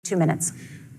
2 minutes.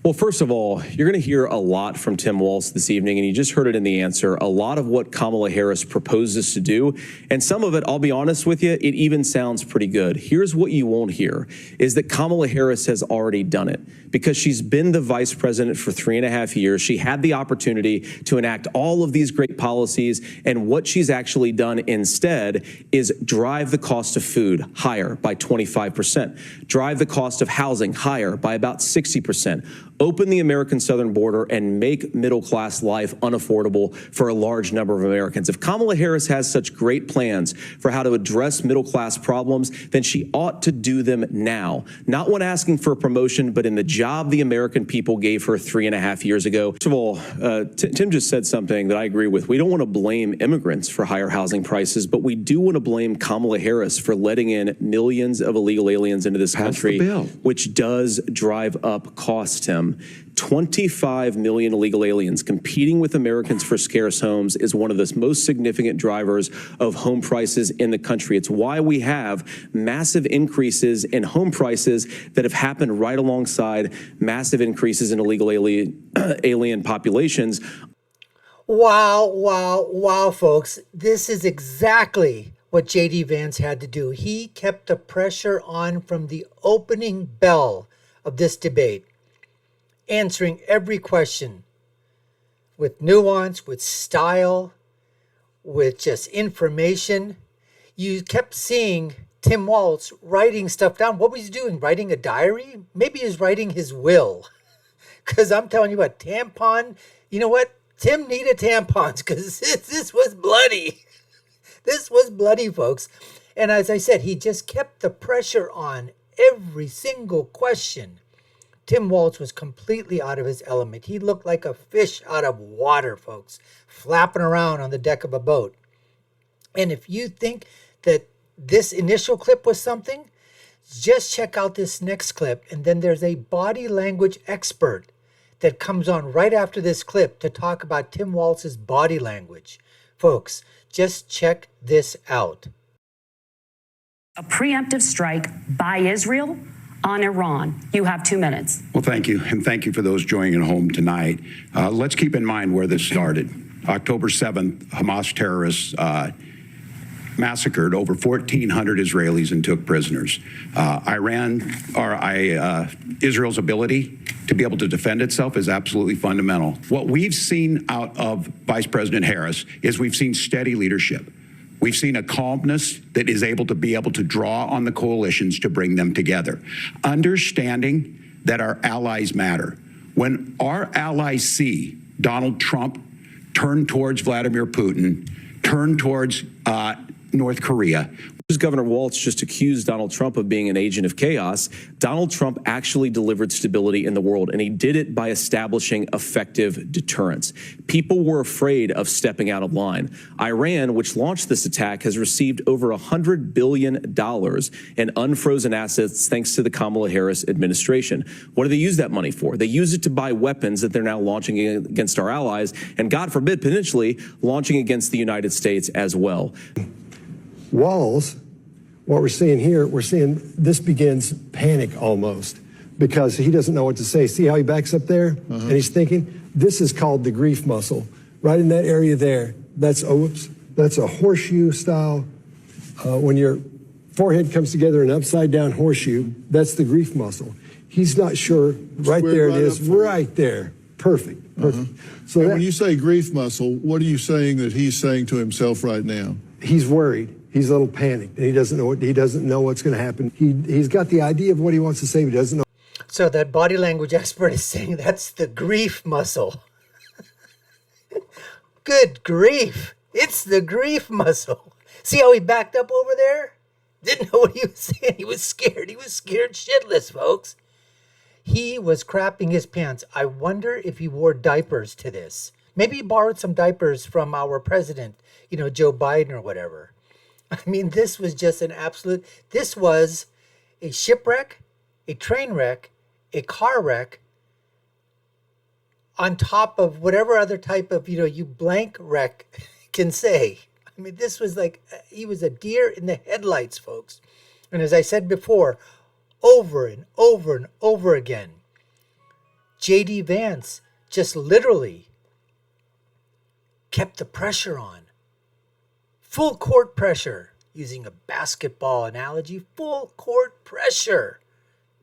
Well, first of all, you're going to hear a lot from Tim Walz this evening, and you just heard it in the answer. A lot of what Kamala Harris proposes to do, and some of it, I'll be honest with you, it even sounds pretty good. Here's what you won't hear, is that Kamala Harris has already done it. Because she's been the vice president for 3.5 years, she had the opportunity to enact all of these great policies, and what she's actually done instead is drive the cost of food higher by 25%, drive the cost of housing higher by about 60%, open the American southern border, and make middle-class life unaffordable for a large number of Americans. If Kamala Harris has such great plans for how to address middle-class problems, then she ought to do them now. Not when asking for a promotion, but in the job the American people gave her 3.5 years ago. First of all, Tim just said something that I agree with. We don't want to blame immigrants for higher housing prices, but we do want to blame Kamala Harris for letting in millions of illegal aliens into this country, which does drive up costs, Tim. 25 million illegal aliens competing with Americans for scarce homes is one of the most significant drivers of home prices in the country. It's why we have massive increases in home prices that have happened right alongside massive increases in illegal alien populations. Wow, folks. This is exactly what JD Vance had to do. He kept the pressure on from the opening bell of this debate, answering every question with nuance, with style, with just information. You kept seeing Tim Walz writing stuff down. What was he doing? Writing a diary? Maybe he's writing his will. Because I'm telling you what, tampon, you know what? Tim needed tampons because this was bloody. This was bloody, folks. And as I said, he just kept the pressure on every single question. Tim Walz was completely out of his element. He looked like a fish out of water, folks, flapping around on the deck of a boat. And if you think that this initial clip was something, just check out this next clip. And then there's a body language expert that comes on right after this clip to talk about Tim Walz's body language. Folks, just check this out. A preemptive strike by Israel on Iran. You have 2 minutes. Well, thank you. And thank you for those joining at home tonight. Let's keep in mind where this started. October 7th, Hamas terrorists massacred over 1,400 Israelis and took prisoners. Israel's ability to be able to defend itself is absolutely fundamental. What we've seen out of Vice President Harris is we've seen steady leadership. We've seen a calmness that is able to draw on the coalitions to bring them together. Understanding that our allies matter. When our allies see Donald Trump turn towards Vladimir Putin, turn towards North Korea. Governor Walz just accused Donald Trump of being an agent of chaos. Donald Trump actually delivered stability in the world, and he did it by establishing effective deterrence. People were afraid of stepping out of line. Iran, which launched this attack, has received over $100 billion in unfrozen assets thanks to the Kamala Harris administration. What do they use that money for? They use it to buy weapons that they're now launching against our allies, and God forbid, potentially launching against the United States as well. Walz, what we're seeing here, this begins panic almost because he doesn't know what to say. See how he backs up there and he's thinking? This is called the grief muscle. Right in that area there, that's a horseshoe style. When your forehead comes together in an upside down horseshoe, that's the grief muscle. He's not sure. Right there it is, right there. Perfect. So when you say grief muscle, what are you saying that he's saying to himself right now? He's worried. He's a little panicked, and he doesn't know what's going to happen. He's got the idea of what he wants to say, but he doesn't know. So that body language expert is saying that's the grief muscle. Good grief. It's the grief muscle. See how he backed up over there? Didn't know what he was saying. He was scared. He was scared shitless, folks. He was crapping his pants. I wonder if he wore diapers to this. Maybe he borrowed some diapers from our president, Joe Biden or whatever. I mean, this was just this was a shipwreck, a train wreck, a car wreck, on top of whatever other type of, you blank wreck can say. I mean, this was like, he was a deer in the headlights, folks. And as I said before, over and over and over again, JD Vance just literally kept the pressure on. Full court pressure, using a basketball analogy, full court pressure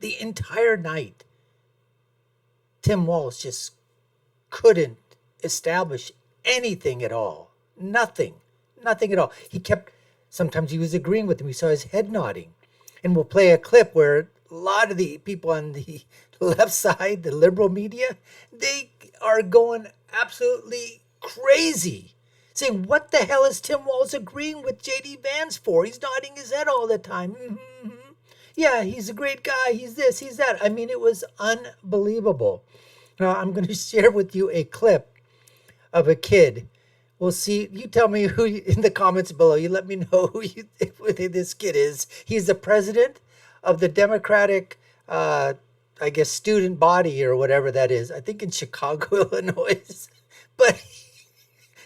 the entire night. Tim Walz just couldn't establish anything at all. Nothing at all. Sometimes he was agreeing with him. We saw his head nodding. And we'll play a clip where a lot of the people on the left side, the liberal media, they are going absolutely crazy, saying, what the hell is Tim Walz agreeing with JD Vance for? He's nodding his head all the time. Mm-hmm. Yeah, he's a great guy. He's this, he's that. I mean, it was unbelievable. Now, I'm going to share with you a clip of a kid. We'll see. You tell me in the comments below. You let me know who this kid is. He's the president of the Democratic, student body or whatever that is. I think in Chicago, Illinois. But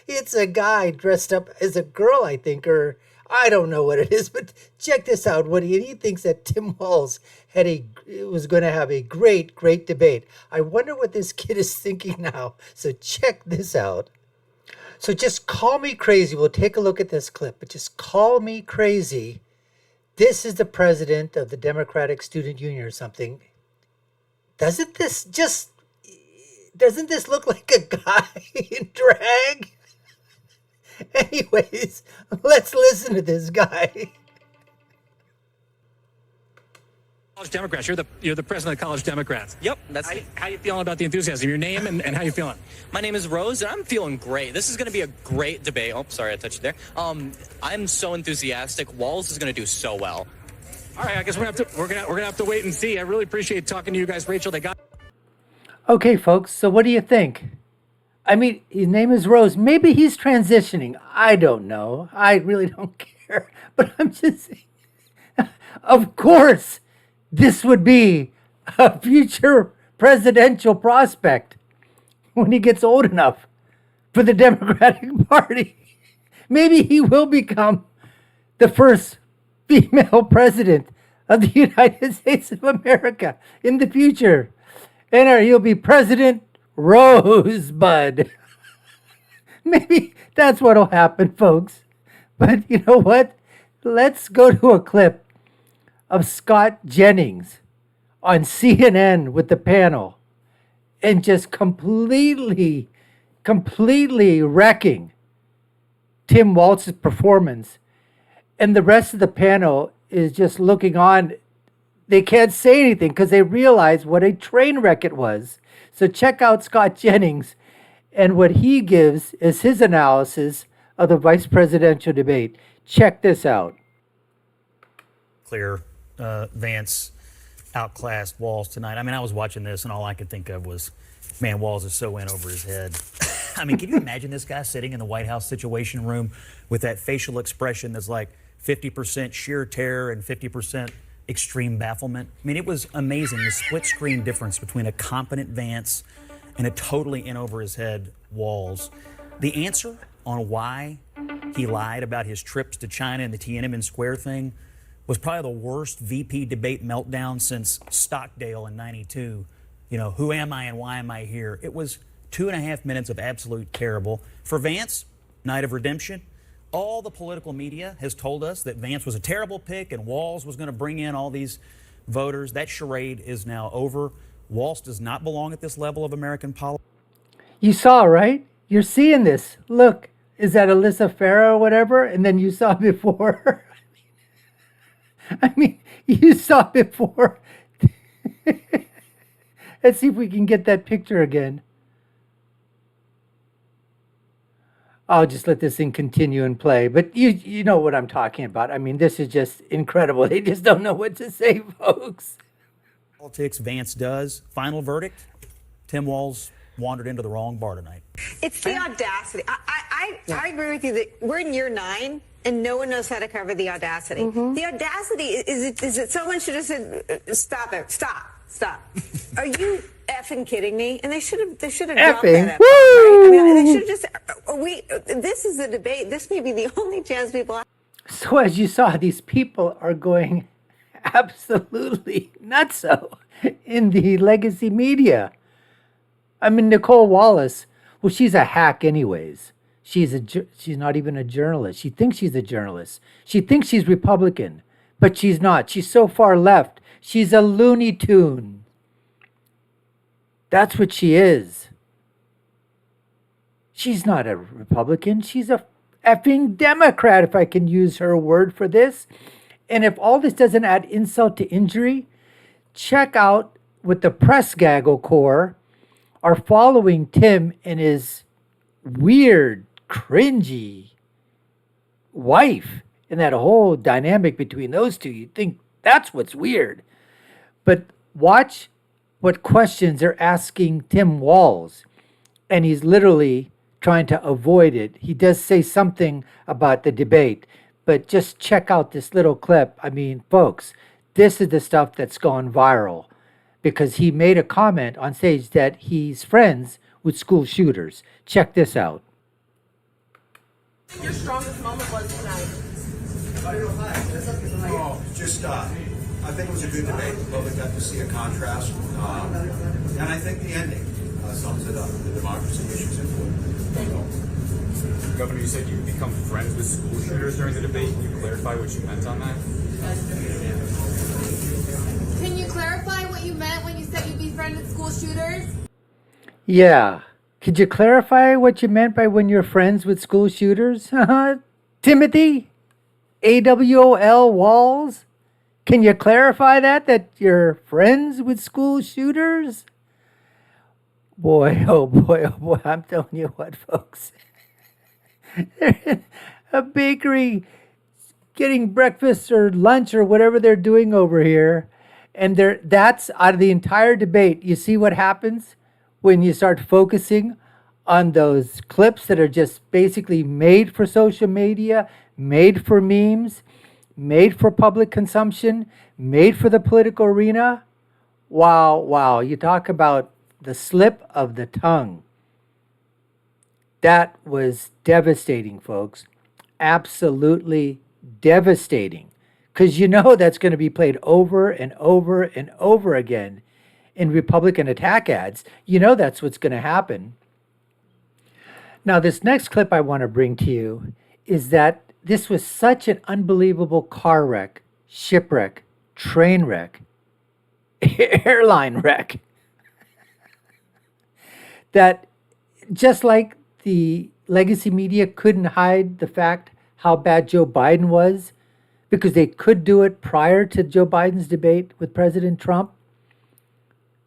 it's a guy dressed up as a girl, I think, or I don't know what it is. But check this out. He thinks that Tim Walz was going to have a great, great debate. I wonder what this kid is thinking now. So check this out. So just call me crazy. We'll take a look at this clip, but just call me crazy. This is the president of the Democratic Student Union or something. Doesn't this look like a guy in drag? Anyways, let's listen to this guy. College Democrats. You're the president of College Democrats. Yep. How you feeling about the enthusiasm? Your name and how you feeling? My name is Rose, and I'm feeling great. This is going to be a great debate. Oh, sorry, I touched you there. I'm so enthusiastic. Walz is going to do so well. All right, I guess we're gonna have to wait and see. I really appreciate talking to you guys, Rachel. Okay, folks. So what do you think? I mean, his name is Rose. Maybe he's transitioning. I don't know. I really don't care. But I'm just saying, of course, this would be a future presidential prospect when he gets old enough for the Democratic Party. Maybe he will become the first female president of the United States of America in the future. And he'll be President Rosebud. Maybe that's what'll happen, folks. But you know what? Let's go to a clip of Scott Jennings on CNN with the panel and just completely wrecking Tim Walz's performance. And the rest of the panel is just looking on. They can't say anything because they realize what a train wreck it was. So check out Scott Jennings, and what he gives is his analysis of the vice presidential debate. Check this out. Clear Vance outclassed Walz tonight. I mean, I was watching this, and all I could think of was, man, Walz is so in over his head. I mean, can you imagine this guy sitting in the White House Situation Room with that facial expression that's like 50% sheer terror and 50% extreme bafflement? I mean, it was amazing, the split-screen difference between a competent Vance and a totally in over his head Walz. The answer on why he lied about his trips to China and the Tiananmen Square thing was probably the worst VP debate meltdown since Stockdale in '92. You know, who am I and why am I here? It was 2.5 minutes of absolute terrible. For Vance, night of redemption. All the political media has told us that Vance was a terrible pick and Walz was going to bring in all these voters. That charade is now over. Walz does not belong at this level of American politics. You saw, right? You're seeing this. Look, is that Alyssa Farah or whatever? And then you saw before. I mean, you saw before. Let's see if we can get that picture again. I'll just let this thing continue and play. But you know what I'm talking about. I mean, this is just incredible. They just don't know what to say, folks. Politics, Vance does. Final verdict, Tim Walz wandered into the wrong bar tonight. It's the audacity. I agree with you that we're in year 9 and no one knows how to cover the audacity. Mm-hmm. The audacity is it someone should have said, stop it, stop. Are you effing kidding me? And they should have dropped that F, right? I mean, they should have just, this is a debate. This may be the only chance people have. So as you saw, these people are going absolutely nutso in the legacy media. I mean, Nicole Wallace, well, she's a hack anyways. She's not even a journalist. She thinks she's a journalist. She thinks she's Republican, but she's not. She's so far left. She's a Looney Tune. That's what she is. She's not a Republican. She's a effing Democrat, if I can use her word for this. And if all this doesn't add insult to injury, check out what the press gaggle corps are following Tim and his weird, cringy wife and that whole dynamic between those two. You'd think that's what's weird. But watch what questions they're asking Tim Walz. And he's literally trying to avoid it. He does say something about the debate, but just check out this little clip. I mean, folks, this is the stuff that's gone viral because he made a comment on stage that he's friends with school shooters. Check this out. Your strongest moment was tonight. Oh, just, I think it was a good debate. The public got to see a contrast. And I think the ending sums it up. The democracy issues important. Governor, you said you would become friends with school shooters during the debate. Can you clarify what you meant on that? Can you clarify what you meant when you said you'd be friends with school shooters? Yeah. Could you clarify what you meant by when you're friends with school shooters? Timothy? AWOL Walz? Can you clarify that you're friends with school shooters? Boy, oh boy, oh boy, I'm telling you what, folks. They're in a bakery getting breakfast or lunch or whatever they're doing over here. And that's out of the entire debate. You see what happens when you start focusing on those clips that are just basically made for social media, made for memes, made for public consumption, made for the political arena. Wow, wow. You talk about the slip of the tongue. That was devastating, folks. Absolutely devastating. Because you know that's going to be played over and over and over again in Republican attack ads. You know that's what's going to happen. Now, this next clip I want to bring to you is that this was such an unbelievable car wreck, shipwreck, train wreck, airline wreck, that just like the legacy media couldn't hide the fact how bad Joe Biden was because they could do it prior to Joe Biden's debate with President Trump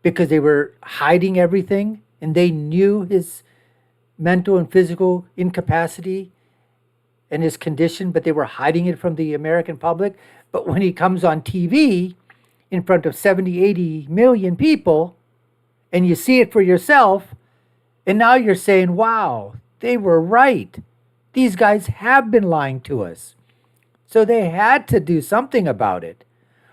because they were hiding everything and they knew his mental and physical incapacity and his condition, but they were hiding it from the American public. But when he comes on TV in front of 70, 80 million people and you see it for yourself, and now you're saying, wow, they were right. These guys have been lying to us. So they had to do something about it.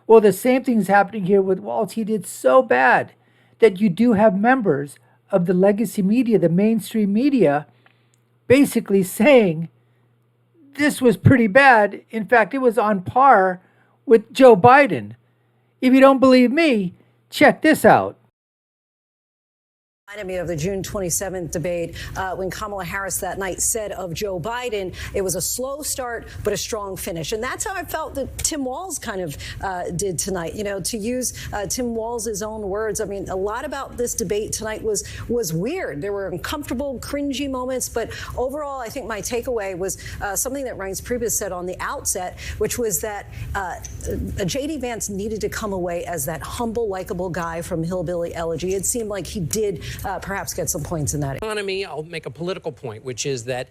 Well, the same thing's happening here with Walz. He did so bad that you do have members of the legacy media, the mainstream media, basically saying this was pretty bad. In fact, it was on par with Joe Biden. If you don't believe me, check this out. Reminded me of the June 27th debate when Kamala Harris that night said of Joe Biden, it was a slow start, but a strong finish. And that's how I felt that Tim Walz kind of did tonight. You know, to use Tim Walz's own words, I mean, a lot about this debate tonight was weird. There were uncomfortable, cringy moments. But overall, I think my takeaway was something that Reince Priebus said on the outset, which was that JD Vance needed to come away as that humble, likable guy from Hillbilly Elegy. It seemed like he did perhaps get some points in that. Economy, I'll make a political point, which is that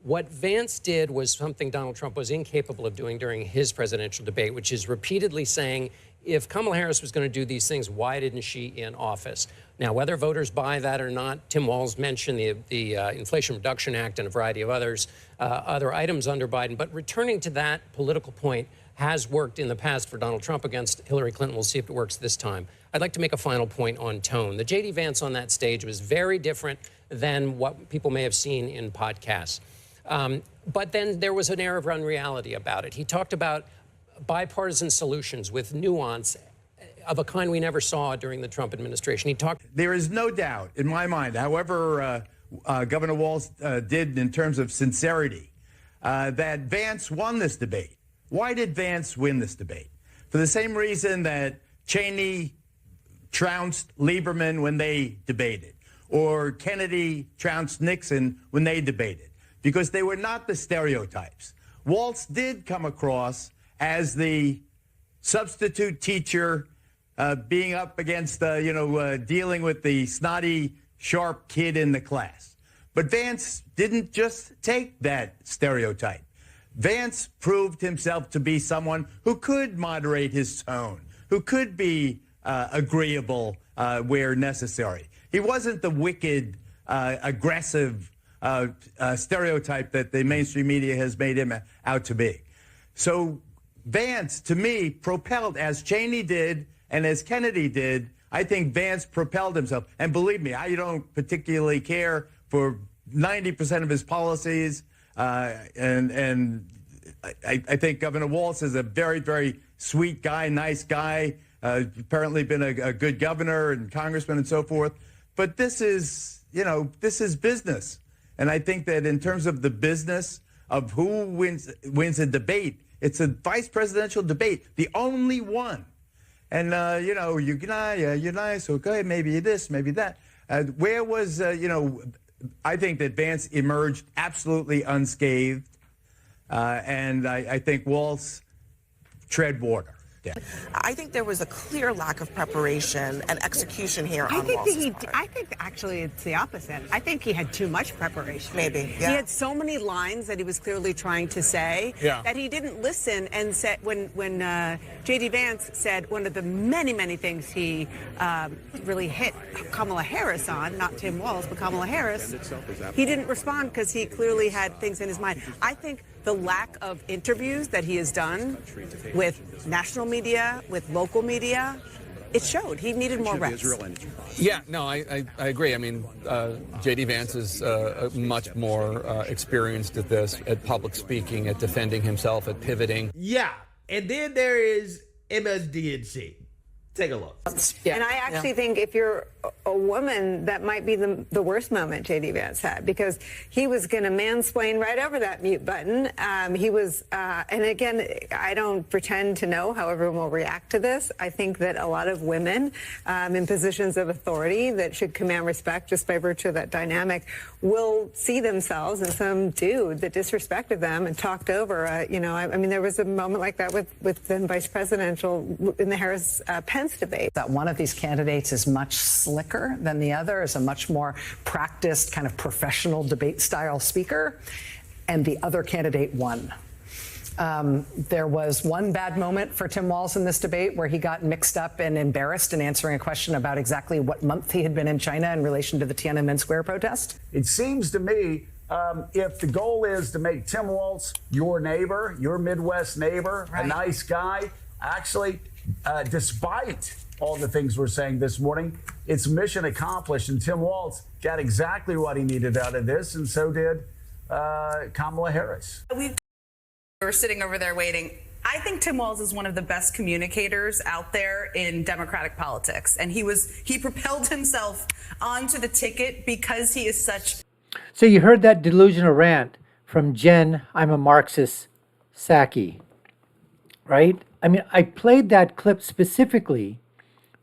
what Vance did was something Donald Trump was incapable of doing during his presidential debate, which is repeatedly saying, if Kamala Harris was going to do these things, why didn't she in office? Now, whether voters buy that or not, Tim Walz mentioned the Inflation Reduction Act and a variety of other items under Biden. But returning to that political point has worked in the past for Donald Trump against Hillary Clinton. We'll see if it works this time. I'd like to make a final point on tone. The JD Vance on that stage was very different than what people may have seen in podcasts. But then there was an air of unreality about it. He talked about bipartisan solutions with nuance, of a kind we never saw during the Trump administration. He talked. There is no doubt in my mind, however Governor Walz did in terms of sincerity, that Vance won this debate. Why did Vance win this debate? For the same reason that Cheney trounced Lieberman when they debated, or Kennedy trounced Nixon when they debated, because they were not the stereotypes. Walz did come across as the substitute teacher, being up against, dealing with the snotty, sharp kid in the class. But Vance didn't just take that stereotype. Vance proved himself to be someone who could moderate his tone, who could be agreeable where necessary. He wasn't the wicked, aggressive stereotype that the mainstream media has made him out to be. So Vance, to me, propelled, as Cheney did and as Kennedy did, I think Vance propelled himself. And believe me, I don't particularly care for 90% of his policies. And I think Governor Walz is a very, very sweet guy, nice guy, apparently been a good governor and congressman and so forth. But this is business. And I think that in terms of the business of who wins a debate, it's a vice presidential debate, the only one. And, you're nice, okay, maybe this, maybe that. Where was, I think that Vance emerged absolutely unscathed. And I think Walz tread water. Yeah. I think there was a clear lack of preparation and execution here on Walz's part. I think actually it's the opposite. I think he had too much preparation. Maybe, yeah. He had so many lines that he was clearly trying to say that he didn't listen and said when JD Vance said one of the many, many things he really hit Kamala Harris on, not Tim Walz, but Kamala Harris, he didn't respond because he clearly had things in his mind. I think the lack of interviews that he has done with national media, with local media, it showed. He needed more reps. Yeah, no, I agree. I mean, JD Vance is much more experienced at this, at public speaking, at defending himself, at pivoting. Yeah, and then there is MSDNC. Take a look. And I actually think if you're a woman, that might be the worst moment JD Vance had, because he was going to mansplain right over that mute button. He was, and again, I don't pretend to know how everyone will react to this. I think that a lot of women in positions of authority that should command respect just by virtue of that dynamic will see themselves in some dude that disrespected them and talked over. I mean, there was a moment like that with then vice presidential in the Harris-Pence debate. That one of these candidates is much slicker than the other, is a much more practiced kind of professional debate style speaker, and the other candidate won. There was one bad moment for Tim Walz in this debate where he got mixed up and embarrassed in answering a question about exactly what month he had been in China in relation to the Tiananmen Square protest. It seems to me if the goal is to make Tim Walz your neighbor, your Midwest neighbor, a nice guy, actually, despite all the things we're saying this morning, it's mission accomplished. And Tim Walz got exactly what he needed out of this, and so did Kamala Harris. We're sitting over there waiting. I think Tim Walz is one of the best communicators out there in Democratic politics. And he propelled himself onto the ticket because he is such. So you heard that delusional rant from Jen, I'm a Marxist, Psaki, right? I mean, I played that clip specifically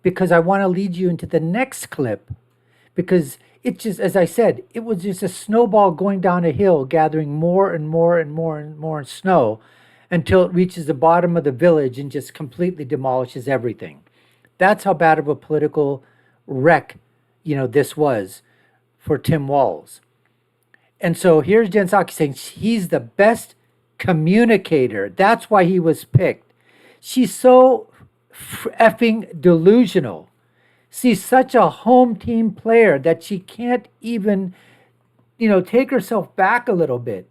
because I want to lead you into the next clip, because it just, as I said, it was just a snowball going down a hill, gathering more and more and more and more snow until it reaches the bottom of the village and just completely demolishes everything. That's how bad of a political wreck, this was for Tim Walz. And so here's Jen Psaki saying he's the best communicator. That's why he was picked. She's so effing delusional. She's such a home team player that she can't even, take herself back a little bit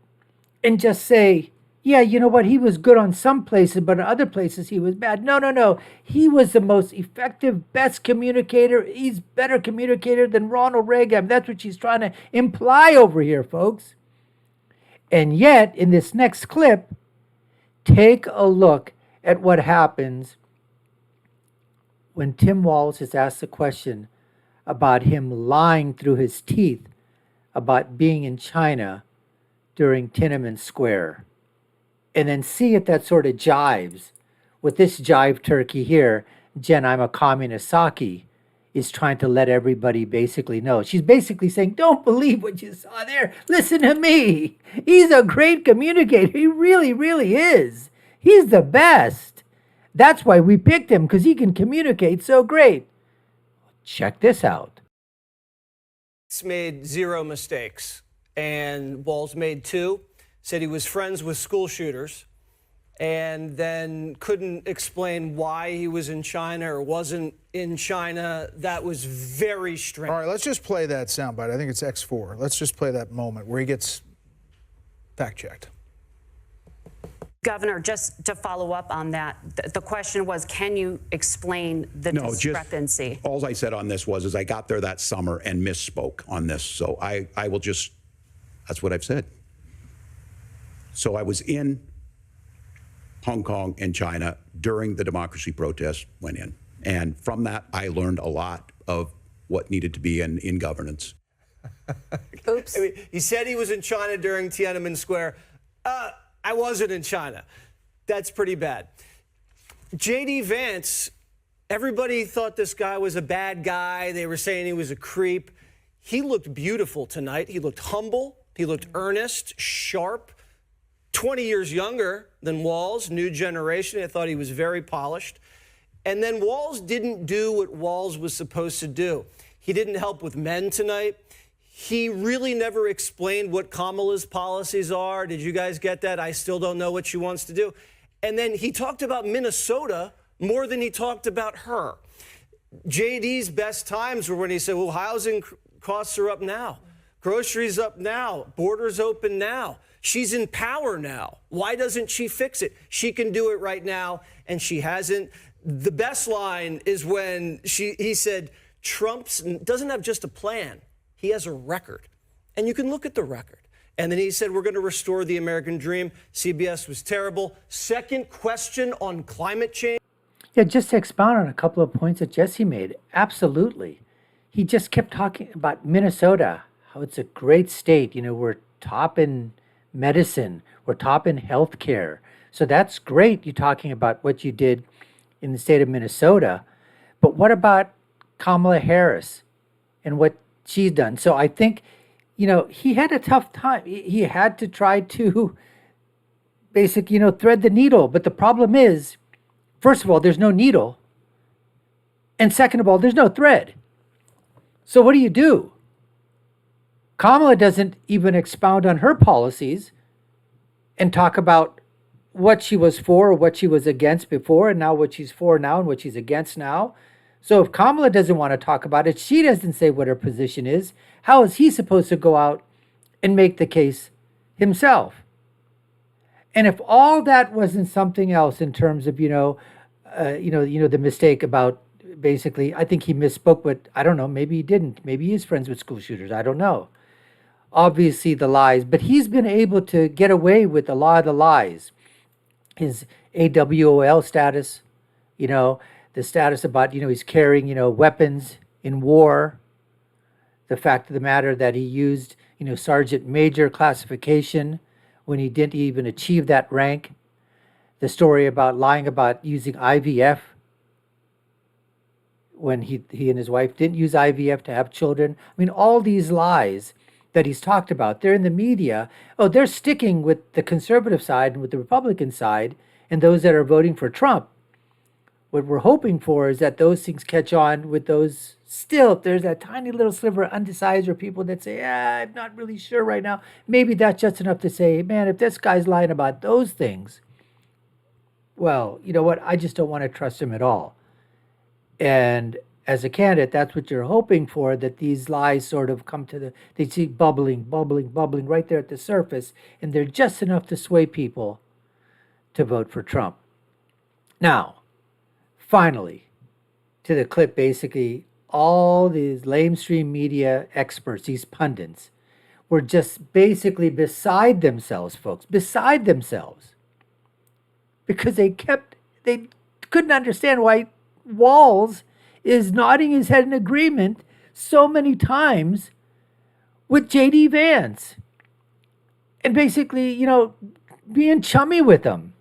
and just say, yeah, you know what, he was good on some places, but in other places he was bad. No. He was the most effective, best communicator. He's better communicator than Ronald Reagan. That's what she's trying to imply over here, folks. And yet, in this next clip, take a look at what happens when Tim Walz is asked a question about him lying through his teeth about being in China during Tiananmen Square, and then see if that sort of jives with this jive turkey here, Jen, I'm a communist Saki, is trying to let everybody basically know. She's basically saying, don't believe what you saw there. Listen to me. He's a great communicator. He really, really is. He's the best. That's why we picked him, because he can communicate so great. Check this out. Made 0 mistakes, and Walz made 2. Said he was friends with school shooters, and then couldn't explain why he was in China or wasn't in China. That was very strange. All right, let's just play that soundbite. I think it's X4. Let's just play that moment where he gets fact-checked. Governor, just to follow up on that, the question was, can you explain the discrepancy? All I said on this was I got there that summer and misspoke on this. So I will just, that's what I've said. So I was in Hong Kong and China during the democracy protests, went in. And from that, I learned a lot of what needed to be in governance. Oops. I mean, he said he was in China during Tiananmen Square. I wasn't in China. That's pretty bad. JD Vance, everybody thought this guy was a bad guy. They were saying he was a creep. He looked beautiful tonight. He looked humble. He looked earnest, sharp, 20 years younger than Walz, new generation. I thought he was very polished. And then Walz didn't do what Walz was supposed to do. He didn't help with men tonight. He really never explained what Kamala's policies are. Did you guys get that? I still don't know what she wants to do. And then he talked about Minnesota more than he talked about her. JD's best times were when he said, well, housing costs are up now. Groceries up now. Borders open now. She's in power now. Why doesn't she fix it? She can do it right now, and she hasn't. The best line is when he said, Trump doesn't have just a plan. He has a record, and you can look at the record. And then he said, we're going to restore the American dream. CBS was terrible. Second question on climate change. Yeah, just to expound on a couple of points that Jesse made. Absolutely. He just kept talking about Minnesota, how it's a great state. You know, we're top in medicine. We're top in healthcare. So that's great. You're talking about what you did in the state of Minnesota. But what about Kamala Harris and what she's done? So I think, you know, he had a tough time. He had to try to basically, thread the needle. But the problem is, first of all, there's no needle. And second of all, there's no thread. So what do? Kamala doesn't even expound on her policies and talk about what she was for or what she was against before, and now what she's for now and what she's against now. So if Kamala doesn't want to talk about it, she doesn't say what her position is. How is he supposed to go out and make the case himself? And if all that wasn't something else in terms of, the mistake about basically, I think he misspoke, but I don't know, maybe he didn't. Maybe he is friends with school shooters. I don't know. Obviously the lies, but he's been able to get away with a lot of the lies. His AWOL status, the status about, he's carrying, weapons in war. The fact of the matter that he used, sergeant major classification when he didn't even achieve that rank. The story about lying about using IVF when he and his wife didn't use IVF to have children. I mean, all these lies that he's talked about, they're in the media. Oh, they're sticking with the conservative side and with the Republican side and those that are voting for Trump. What we're hoping for is that those things catch on with those still, if there's that tiny little sliver of undecided or people that say, I'm not really sure right now. Maybe that's just enough to say, man, if this guy's lying about those things, well, you know what? I just don't want to trust him at all. And as a candidate, that's what you're hoping for, that these lies sort of come to they see bubbling right there at the surface, and they're just enough to sway people to vote for Trump. Now, finally, to the clip, basically, all these lamestream media experts, these pundits, were just basically beside themselves, folks, beside themselves. Because they couldn't understand why Walz is nodding his head in agreement so many times with JD Vance. And basically, being chummy with him.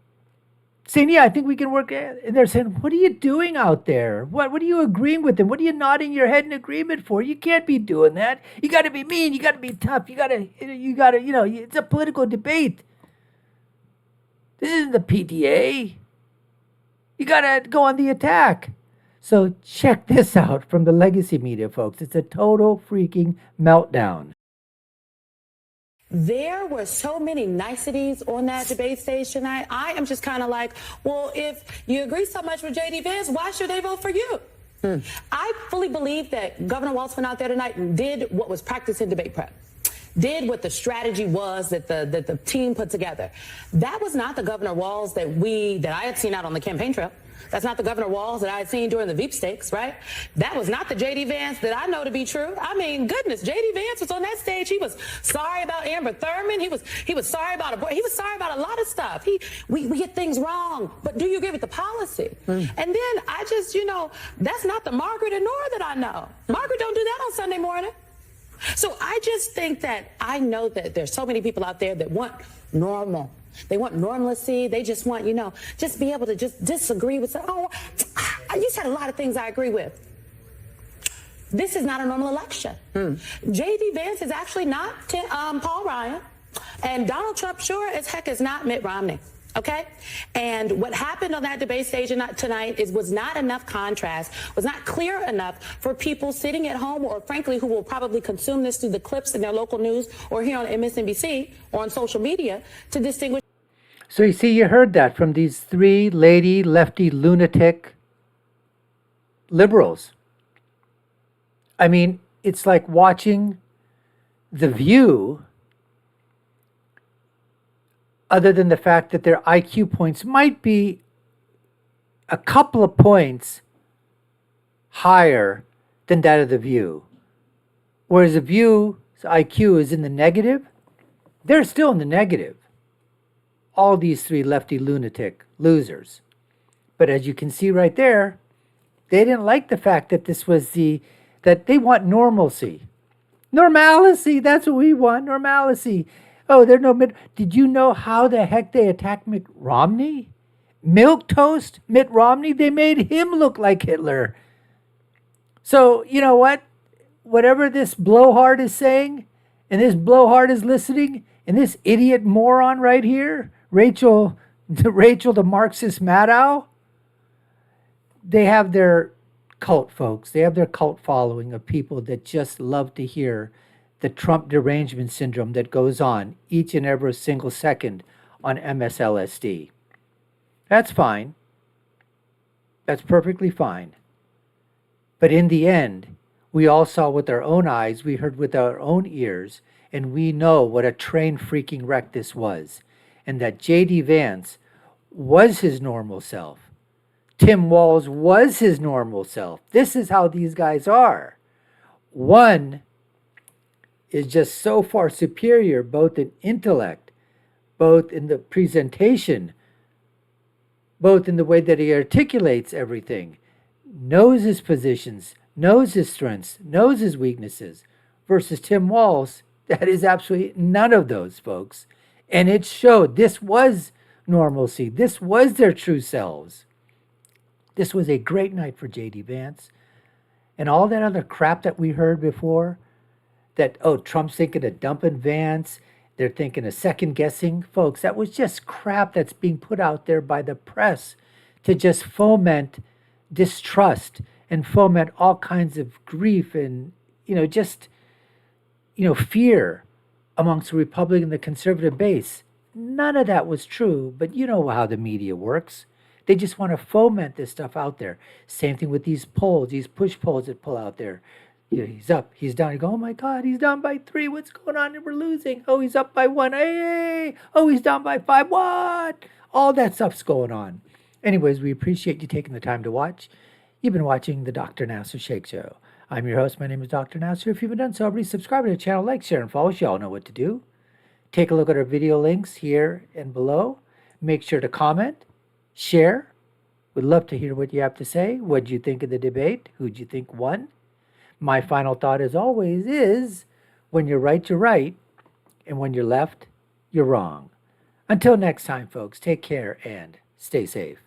Saying, yeah, I think we can work. And they're saying, what are you doing out there? What are you agreeing with him? What are you nodding your head in agreement for? You can't be doing that. You got to be mean. You got to be tough. You got to, it's a political debate. This isn't the PTA. You got to go on the attack. So check this out from the legacy media, folks. It's a total freaking meltdown. There were so many niceties on that debate stage tonight. I am just kind of like, well, if you agree so much with JD Vance, why should they vote for you? I fully believe that Governor Walz went out there tonight and did what was practiced in debate prep. Did what the strategy was that the team put together. That was not the Governor Walz that I had seen out on the campaign trail. That's not the Governor Walz that I had seen during the Veep stakes, right? That was not the JD Vance that I know to be true. I mean, goodness, JD Vance was on that stage. He was sorry about Amber Thurman. He was sorry about he was sorry about a lot of stuff. We get things wrong, but do you agree with the policy? And then I just, that's not the Margaret and Nora that I know. Margaret don't do that on Sunday morning. So I just think that I know that there's so many people out there that want normal. They want normalcy. They just want, just be able to just disagree with, you said a lot of things I agree with. This is not a normal election. JD Vance is actually not Paul Ryan. And Donald Trump sure as heck is not Mitt Romney. Okay? And what happened on that debate stage tonight was not enough contrast, was not clear enough for people sitting at home or frankly who will probably consume this through the clips in their local news or here on MSNBC or on social media to distinguish. So you heard that from these three lefty lunatic liberals. I mean, it's like watching The View, other than the fact that their IQ points might be a couple of points higher than that of The View. Whereas The View's IQ is in the negative, they're still in the negative. All these three lefty lunatic losers. But as you can see right there, they didn't like the fact that that they want normalcy. Normalcy, that's what we want, normalcy. Oh, there's no Did you know how the heck they attacked Mitt Romney? Milquetoast Mitt Romney, they made him look like Hitler. So, you know what? Whatever this blowhard is saying, and this blowhard is listening, and this idiot moron right here, Rachel the Marxist Maddow, they have their cult, folks. They have their cult following of people that just love to hear the Trump derangement syndrome that goes on each and every single second on MSLSD. That's fine. That's perfectly fine. But in the end, we all saw with our own eyes, we heard with our own ears, and we know what a train freaking wreck this was. And that JD Vance was his normal self. Tim Walz was his normal self. This is how these guys are. One is just so far superior, both in intellect, both in the presentation, both in the way that he articulates everything, knows his positions, knows his strengths, knows his weaknesses, versus Tim Walz, that is absolutely none of those, folks. And it showed this was normalcy. This was their true selves. This was a great night for JD Vance. And all that other crap that we heard before, that, Trump's thinking of dumping Vance, they're thinking of second guessing. Folks, that was just crap that's being put out there by the press to just foment distrust and foment all kinds of grief and, fear amongst the Republican and the conservative base. None of that was true, but you know how the media works. They just want to foment this stuff out there. Same thing with these polls, these push polls that pull out there. He's up, he's down. You go, oh my God, he's down by 3. What's going on? We're losing. Oh, he's up by 1. Hey. Oh, he's down by 5. What? All that stuff's going on. Anyways, we appreciate you taking the time to watch. You've been watching the Dr. Nasser Shake Show. I'm your host. My name is Dr. Nasser. If you haven't done so, please subscribe to the channel, like, share, and follow. You all know what to do. Take a look at our video links here and below. Make sure to comment, share, Would love to hear what you have to say. What'd you think of the debate? Who'd you think won? My final thought, as always, is when you're right, you're right. And when you're left, you're wrong. Until next time, folks, take care and stay safe.